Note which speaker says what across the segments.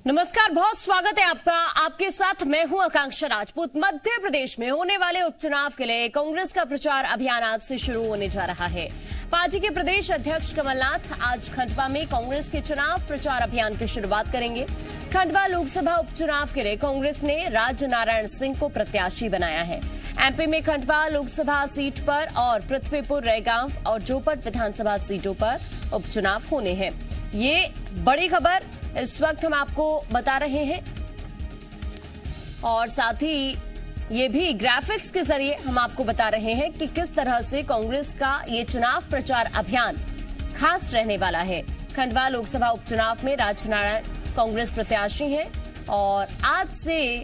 Speaker 1: नमस्कार, बहुत स्वागत है आपका। आपके साथ मैं हूं आकांक्षा राजपूत। मध्य प्रदेश में होने वाले उपचुनाव के लिए कांग्रेस का प्रचार अभियान आज से शुरू होने जा रहा है। पार्टी के प्रदेश अध्यक्ष कमलनाथ आज खंडवा में कांग्रेस के चुनाव प्रचार अभियान की शुरुआत करेंगे। खंडवा लोकसभा उपचुनाव के लिए कांग्रेस ने राजनारायण सिंह को प्रत्याशी बनाया है। एमपी में खंडवा लोकसभा सीट पर और पृथ्वीपुर, रैगांव और जोपट विधानसभा सीटों पर उपचुनाव होने हैं। ये बड़ी खबर इस वक्त हम आपको बता रहे हैं और साथ ही ये भी ग्राफिक्स के जरिए हम आपको बता रहे हैं कि किस तरह से कांग्रेस का ये चुनाव प्रचार अभियान खास रहने वाला है। खंडवा लोकसभा उपचुनाव में राजनारायण कांग्रेस प्रत्याशी हैं और आज से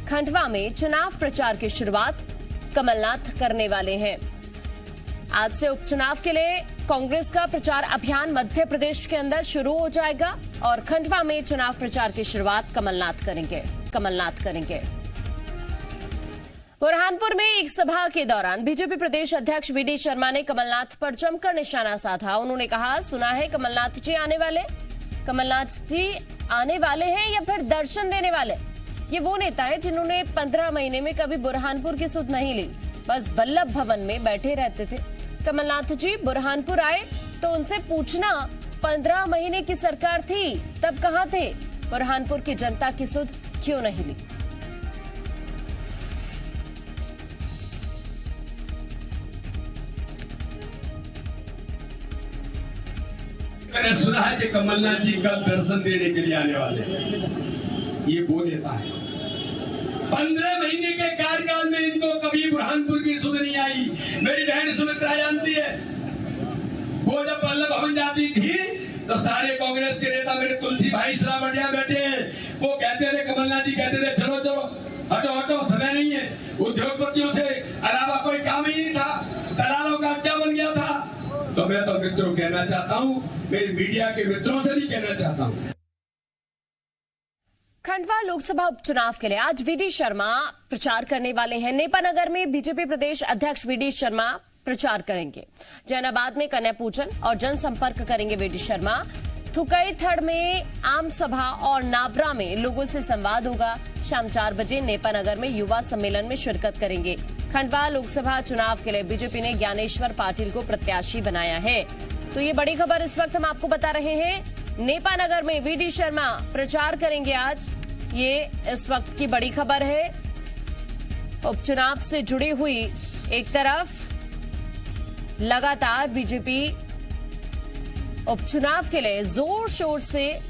Speaker 1: खंडवा में चुनाव प्रचार की शुरुआत कमलनाथ करने वाले हैं। आज से उपचुनाव के लिए कांग्रेस का प्रचार अभियान मध्य प्रदेश के अंदर शुरू हो जाएगा और खंडवा में चुनाव प्रचार की शुरुआत कमलनाथ करेंगे। बुरहानपुर में एक सभा के दौरान बीजेपी प्रदेश अध्यक्ष वीडी शर्मा ने कमलनाथ पर जमकर निशाना साधा। उन्होंने कहा, सुना है कमलनाथ जी आने वाले हैं या फिर दर्शन देने वाले। ये वो नेता है जिन्होंने 15 महीने में कभी बुरहानपुर की सुध नहीं ली, बस वल्लभ भवन में बैठे रहते थे। कमलनाथ जी बुरहानपुर आए तो उनसे पूछना, 15 महीने की सरकार थी तब कहां थे? बुरहानपुर की जनता की सुध क्यों नहीं ली?
Speaker 2: मैंने सुना है कि कमलनाथ जी कल दर्शन देने के लिए आने वाले हैं। ये वो नेता है। 15 महीने के कार्यकाल में इनको कभी बुरहानपुर की सुध नहीं आई। मेरी बहन सुमित्रा जानती है, वो जब वल्लभ भवन जाती थी तो सारे कांग्रेस के नेता, मेरे तुलसी भाई श्रावण यहाँ बैठे हैं, वो कहते थे, कमलनाथ जी कहते थे, चलो चलो हटो, समय नहीं है। उद्योगपतियों से अलावा कोई काम ही नहीं था, दलालों का अड्डा बन गया था। तो मैं तो मित्रों कहना चाहता हूँ, मेरे मीडिया के मित्रों से भी कहना चाहता हूँ,
Speaker 1: खंडवा लोकसभा उपचुनाव के लिए आज वीडी शर्मा प्रचार करने वाले हैं। नेपानगर में बीजेपी प्रदेश अध्यक्ष वीडी शर्मा प्रचार करेंगे। जैनाबाद में कन्या पूजन और जनसंपर्क करेंगे वीडी शर्मा। थुकईथड़ में आम सभा और नावरा में लोगों से संवाद होगा। शाम 4 बजे नेपानगर में युवा सम्मेलन में शिरकत करेंगे। खंडवा लोकसभा चुनाव के लिए बीजेपी ने ज्ञानेश्वर पाटिल को प्रत्याशी बनाया है। तो ये बड़ी खबर इस वक्त हम आपको बता रहे हैं। नेपानगर में वीडी शर्मा प्रचार करेंगे आज, ये इस वक्त की बड़ी खबर है। उपचुनाव से जुड़ी हुई एक तरफ लगातार बीजेपी उपचुनाव के लिए जोर शोर से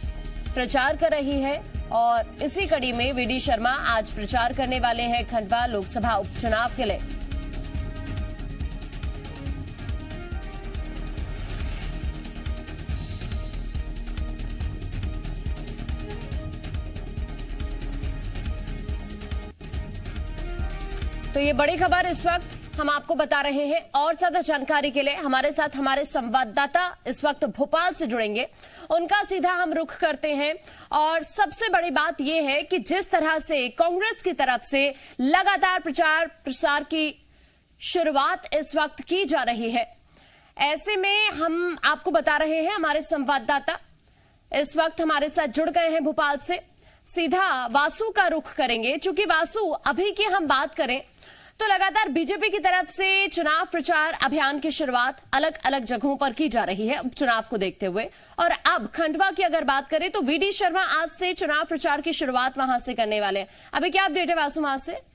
Speaker 1: प्रचार कर रही है और इसी कड़ी में वीडी शर्मा आज प्रचार करने वाले हैं खंडवा लोकसभा उपचुनाव के लिए। तो ये बड़ी खबर इस वक्त हम आपको बता रहे हैं और ज्यादा जानकारी के लिए हमारे साथ हमारे संवाददाता इस वक्त भोपाल से जुड़ेंगे। उनका सीधा हम रुख करते हैं और सबसे बड़ी बात यह है कि जिस तरह से कांग्रेस की तरफ से लगातार प्रचार प्रसार की शुरुआत इस वक्त की जा रही है, ऐसे में हम आपको बता रहे हैं, हमारे संवाददाता इस वक्त हमारे साथ जुड़ गए हैं भोपाल से। सीधा वासु का रुख करेंगे। चूंकि वासु, अभी की हम बात करें तो लगातार बीजेपी की तरफ से चुनाव प्रचार अभियान की शुरुआत अलग अलग जगहों पर की जा रही है उपचुनाव को देखते हुए, और अब खंडवा की अगर बात करें तो वीडी शर्मा आज से चुनाव प्रचार की शुरुआत वहां से करने वाले हैं। अभी क्या अपडेट है वासु वहां से?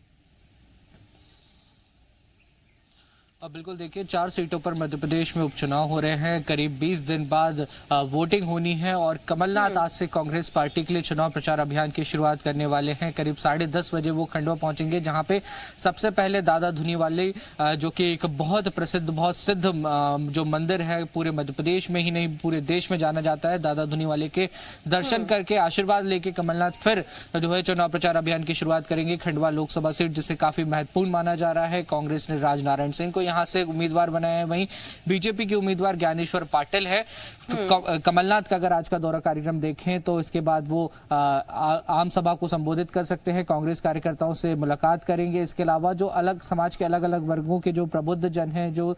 Speaker 3: बिल्कुल, देखिए 4 सीटों पर मध्य प्रदेश में उपचुनाव हो रहे हैं। करीब 20 दिन बाद वोटिंग होनी है और कमलनाथ आज से कांग्रेस पार्टी के लिए चुनाव प्रचार अभियान की शुरुआत करने वाले हैं। करीब 10:30 बजे वो खंडवा पहुंचेंगे, जहां पे सबसे पहले दादा धुनीवाले, जो कि एक बहुत प्रसिद्ध, बहुत सिद्ध जो मंदिर है, पूरे मध्य प्रदेश में ही नहीं पूरे देश में जाना जाता है, दादा धुनीवाले के दर्शन करके आशीर्वाद लेके कमलनाथ फिर जो है चुनाव प्रचार अभियान की शुरुआत करेंगे। खंडवा लोकसभा सीट जिसे काफी महत्वपूर्ण माना जा रहा है, कांग्रेस ने राजनारायण सिंह को यहाँ से उम्मीदवार बनाए हैं। वहीं बीजेपी के उम्मीदवार ज्ञानेश्वर पाटिल है। कमलनाथ का अगर आज का दौरा कार्यक्रम देखें तो इसके बाद वो आम सभा को संबोधित कर सकते हैं, कांग्रेस कार्यकर्ताओं से मुलाकात करेंगे। इसके अलावा जो अलग समाज के अलग अलग वर्गों के जो प्रबुद्ध जन हैं, जो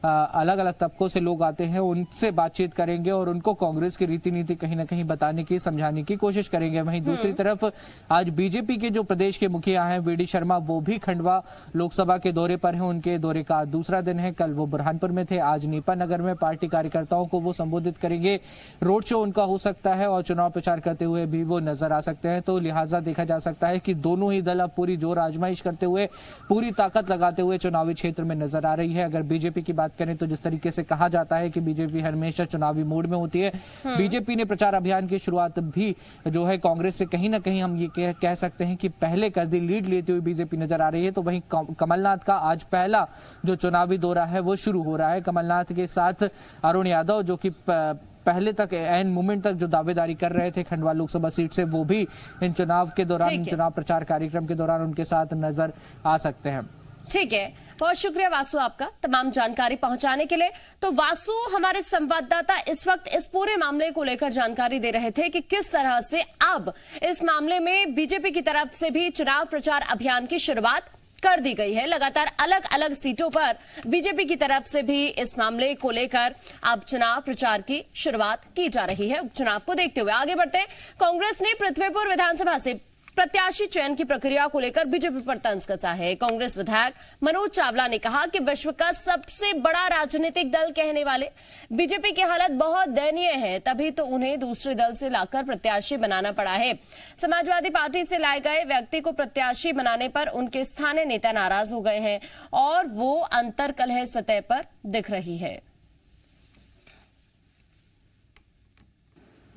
Speaker 3: अलग अलग तबकों से लोग आते हैं, उनसे बातचीत करेंगे और उनको कांग्रेस की रीति नीति कहीं ना कहीं बताने की, समझाने की कोशिश करेंगे। वहीं दूसरी तरफ आज बीजेपी के जो प्रदेश के मुखिया हैं वीडी शर्मा, वो भी खंडवा लोकसभा के दौरे पर हैं। उनके दौरे का दूसरा दिन है। कल वो बुरहानपुर में थे, आज नीपा नगर में पार्टी कार्यकर्ताओं को वो संबोधित करेंगे। रोड शो उनका हो सकता है और चुनाव प्रचार करते हुए भी वो नजर आ सकते हैं। तो लिहाजा देखा जा सकता है कि दोनों ही दल अब पूरी जोर आजमाइश करते हुए, पूरी ताकत लगाते हुए चुनावी क्षेत्र में नजर आ रही है। अगर बीजेपी की बात करें तो जिस तरीके से कहा जाता है कि बीजेपी हमेशा चुनावी मूड में होती है, बीजेपी ने प्रचार अभियान की शुरुआत भी जो है कांग्रेस से कहीं ना कहीं हम ये कह सकते हैं कि पहले कर दी, लीड लेते हुए बीजेपी नजर आ रही है। तो वहीं कमलनाथ का आज पहला जो चुनावी दौरा है वो शुरू हो रहा है। कमलनाथ के साथ अरुण यादव, जो कि पहले तक एंड मोमेंट तक जो दावेदारी कर रहे थे खंडवा लोकसभा सीट से, वो भी इन चुनाव के दौरान, चुनाव प्रचार कार्यक्रम के दौरान उनके साथ नजर आ सकते हैं।
Speaker 1: ठीक है, बहुत शुक्रिया वासु आपका तमाम जानकारी पहुंचाने के लिए। तो वासु, हमारे संवाददाता इस वक्त इस पूरे मामले को लेकर जानकारी दे रहे थे कि किस तरह से अब इस मामले में बीजेपी की तरफ से भी चुनाव प्रचार अभियान की शुरुआत कर दी गई है। लगातार अलग अलग सीटों पर बीजेपी की तरफ से भी इस मामले को लेकर अब चुनाव प्रचार की शुरुआत की जा रही है। उपचुनाव को देखते हुए आगे बढ़ते हैं। कांग्रेस ने पृथ्वीपुर विधानसभा से प्रत्याशी चयन की प्रक्रिया को लेकर बीजेपी पर तंज कसा है। कांग्रेस विधायक मनोज चावला ने कहा कि विश्व का सबसे बड़ा राजनीतिक दल कहने वाले बीजेपी की हालत बहुत दयनीय है, तभी तो उन्हें दूसरे दल से लाकर प्रत्याशी बनाना पड़ा है। समाजवादी पार्टी से लाए गए व्यक्ति को प्रत्याशी बनाने पर उनके स्थानीय नेता नाराज हो गए हैं और वो अंतर्कलह सतह पर दिख रही है।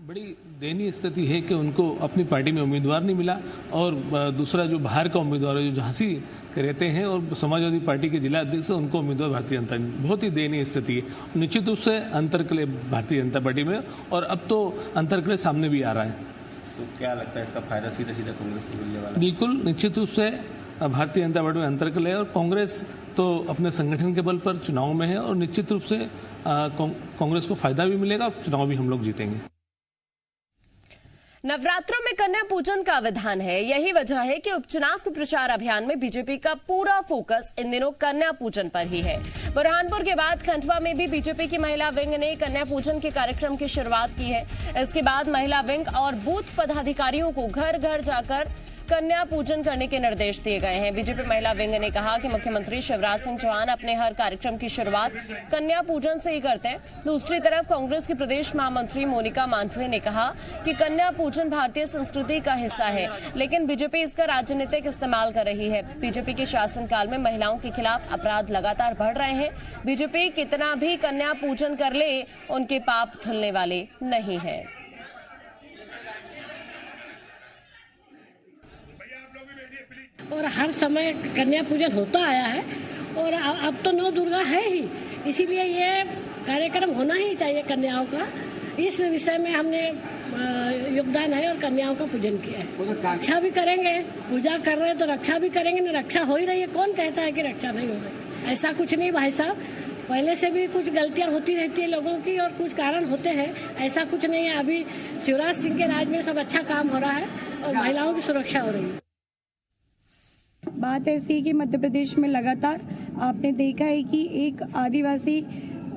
Speaker 4: बड़ी दयनीय स्थिति है कि उनको अपनी पार्टी में उम्मीदवार नहीं मिला और दूसरा जो बाहर का उम्मीदवार है, जो झांसी के रहते हैं और समाजवादी पार्टी के जिला अध्यक्ष, उनको उम्मीदवार भारतीय जनता पार्टी। बहुत ही दयनीय स्थिति है। निश्चित रूप से अंतर्कलह भारतीय जनता पार्टी में, और अब तो अंतर्कलह सामने भी आ रहा है।
Speaker 5: तो क्या लगता है इसका फायदा सीधा सीधा कांग्रेस को मिलने वाला है?
Speaker 4: बिल्कुल, निश्चित रूप से भारतीय जनता पार्टी में अंतर्कलह है और कांग्रेस तो अपने संगठन के बल पर चुनाव में है और निश्चित रूप से कांग्रेस को फायदा भी मिलेगा और चुनाव भी हम लोग जीतेंगे।
Speaker 1: नवरात्रों में कन्या पूजन का विधान है। यही वजह है कि उपचुनाव के प्रचार अभियान में बीजेपी का पूरा फोकस इन दिनों कन्या पूजन पर ही है। बुरहानपुर के बाद खंडवा में भी बीजेपी की महिला विंग ने कन्या पूजन के कार्यक्रम की शुरुआत की है। इसके बाद महिला विंग और बूथ पदाधिकारियों को घर घर जाकर कन्या पूजन करने के निर्देश दिए गए हैं। बीजेपी महिला विंग ने कहा कि मुख्यमंत्री शिवराज सिंह चौहान अपने हर कार्यक्रम की शुरुआत कन्या पूजन से ही करते हैं। दूसरी तरफ कांग्रेस की प्रदेश महामंत्री मोनिका मांडविया ने कहा कि कन्या पूजन भारतीय संस्कृति का हिस्सा है, लेकिन बीजेपी इसका राजनीतिक इस्तेमाल कर रही है। बीजेपी के शासनकाल में महिलाओं के खिलाफ अपराध लगातार बढ़ रहे हैं। बीजेपी कितना भी कन्या पूजन कर ले, उनके पाप धुलने वाले नहीं है।
Speaker 6: और हर समय कन्या पूजन होता आया है और अब तो नौ दुर्गा है ही, इसीलिए ये कार्यक्रम होना ही चाहिए कन्याओं का। इस विषय में हमने योगदान है और कन्याओं का पूजन किया है। रक्षा भी करेंगे, पूजा कर रहे हैं तो रक्षा भी करेंगे ना। रक्षा हो ही रही है, कौन कहता है कि रक्षा नहीं हो रही? ऐसा कुछ नहीं भाई साहब, पहले से भी कुछ गलतियां होती रहती है लोगों की और कुछ कारण होते हैं, ऐसा कुछ नहीं है। अभी शिवराज सिंह के राज में सब अच्छा काम हो रहा है और महिलाओं की सुरक्षा हो रही है।
Speaker 7: बात ऐसी है कि मध्य प्रदेश में लगातार आपने देखा है कि एक आदिवासी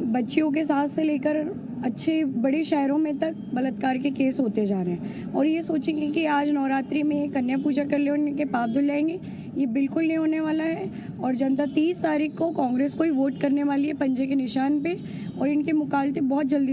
Speaker 7: बच्चियों के साथ से लेकर अच्छे बड़े शहरों में तक बलात्कार के केस होते जा रहे हैं। और ये सोचेंगे कि आज नवरात्रि में कन्या पूजा कर ले उनके पाप धुल जाएंगे, ये बिल्कुल नहीं होने वाला है। और जनता 30 तारीख को कांग्रेस को ही वोट करने वाली है पंजे के निशान पे, और इनके मुकालते बहुत जल्दी